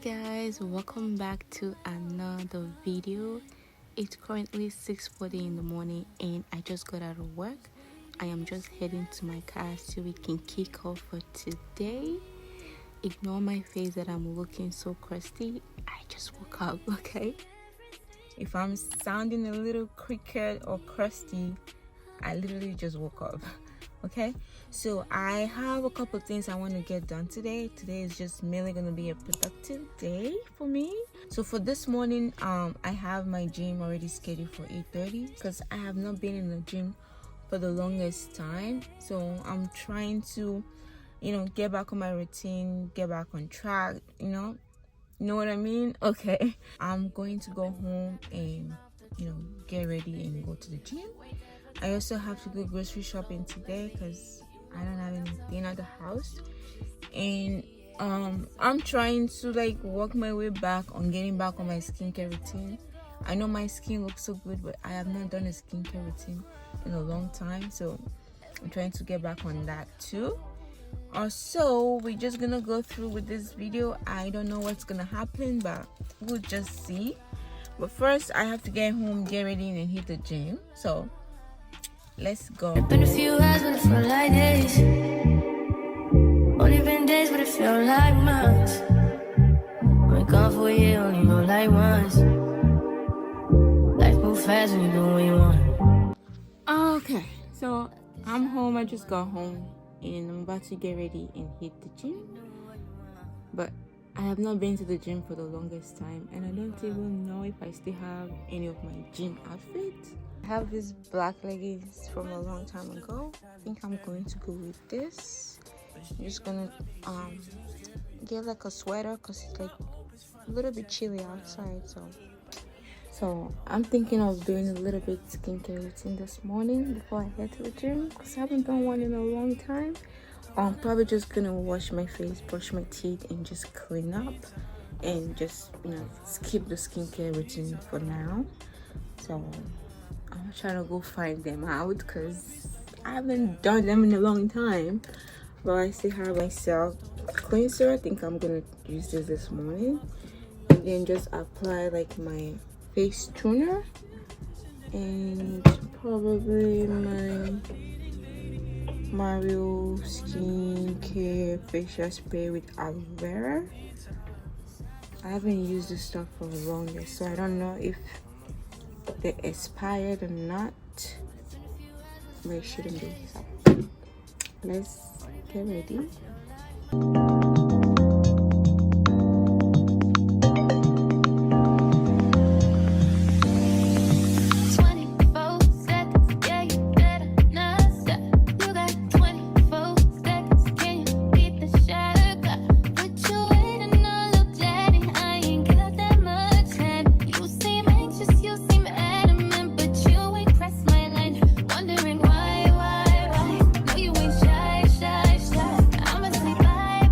Hey guys, welcome back to another video. It's currently 6:40 in the morning and I just got out of work. I am just heading to my car so we can kick off for today. Ignore my face that I'm looking so crusty. I just woke up, okay? If I'm sounding a little crooked or crusty, I literally just woke up. Okay, so I have a couple of things I want to get done today. Today is just mainly going to be a productive day for me. So for this morning, I have my gym already scheduled for 8:30 because I have not been in the gym for the longest time. So I'm trying to, get back on my routine, get back on track, you know what I mean? Okay, I'm going to go home and, get ready and go to the gym. I also have to go grocery shopping today because I don't have anything at the house, and I'm trying to work my way back on getting back on my skincare routine. I know my skin looks so good, but I have not done a skincare routine in a long time, so I'm trying to get back on that too. Also, we're just gonna go through with this video. I don't know what's gonna happen, but we'll just see. But first, I have to get home, get ready, and hit the gym. So let's go. Been a few hours, but it felt like days. Only been days, but it felt like months. Been gone for a year, only know like once. Life move fast when you do what you want. Okay, so I'm home. I just got home and I'm about to get ready and hit the gym. But I have not been to the gym for the longest time, and I don't even know if I still have any of my gym outfits. I have these black leggings from a long time ago. I think I'm going to go with this. I'm just gonna get a sweater because it's a little bit chilly outside. So I'm thinking of doing a little bit skincare routine this morning before I head to the gym because I haven't done one in a long time. I'm probably just gonna wash my face, brush my teeth, and just clean up and just skip the skincare routine for now. So I'm trying to go find them out because I haven't done them in a long time. But I still have my self cleanser. I think I'm gonna use this morning, and then just apply my face toner and probably my Mario skincare facial spray with aloe vera. I haven't used this stuff for the longest, so I don't know if they expired or not, but it shouldn't be. So let's get ready. Why? No, you ain't shy. I'ma say bye.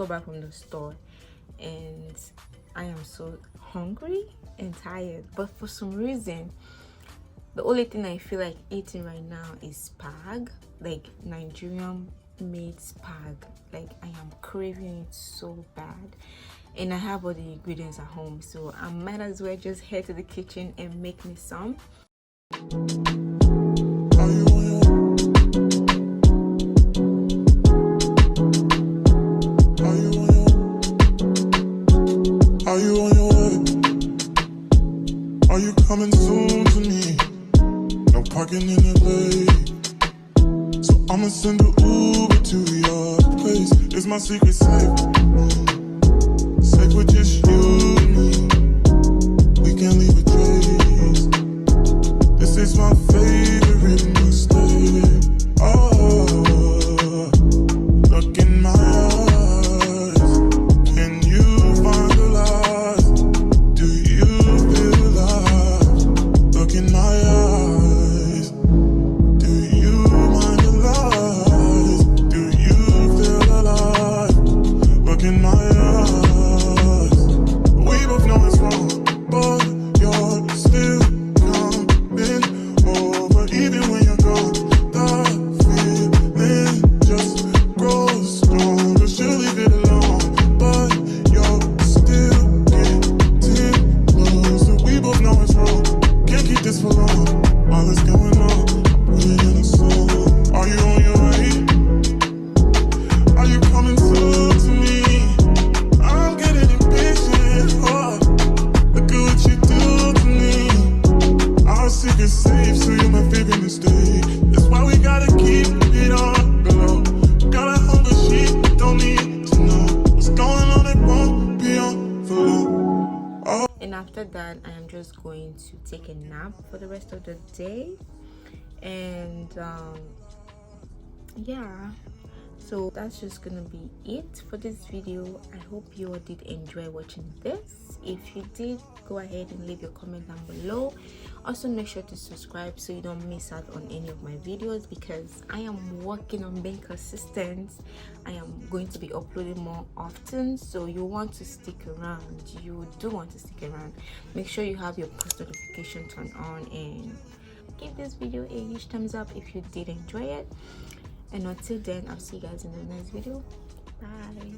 got back from the store and I am so hungry and tired, but for some reason the only thing I feel like eating right now is spag, like Nigerian made spag. Like I am craving it so bad, and I have all the ingredients at home, so I might as well just head to the kitchen and make me some. Are you on your way? Are you coming soon to me? No parking in LA, so I'ma send an Uber to your place. It's my secret safe, safe with just you and me. We can't leave a trace. This is my favorite mistake. Oh, look in my eyes. Can you find the lies? Do you feel alive? Look in my eyes. Do you mind the lies? Do you feel alive? Look in my eyes. We both know it's wrong, but you're still coming over. Even when you're gone, the feeling just grows stronger. She'll leave it alone, but you're still getting closer. We both know it's wrong, can't keep this for long. All that's going on, put it in a song. Are you on your way? Are you coming soon to me? I'm getting impatient. Oh, look at what you do to me. Our secret's safe, so you're my favorite mistake. That's why we gotta keep it on the low. Got a hunger, she don't need to know what's going on. It won't be on for long. Oh. And after that, I am just going to take a nap for the rest of the day. And yeah, so that's just gonna be it for this video. I hope you all did enjoy watching this. If you did, go ahead and leave your comment down below. Also make sure to subscribe so you don't miss out on any of my videos, because I am working on being consistent. I am going to be uploading more often, so you want to stick around. You do want to stick around. Make sure you have your post notification turned on, and give this video a huge thumbs up if you did enjoy it. And until then, I'll see you guys in the next video. Bye.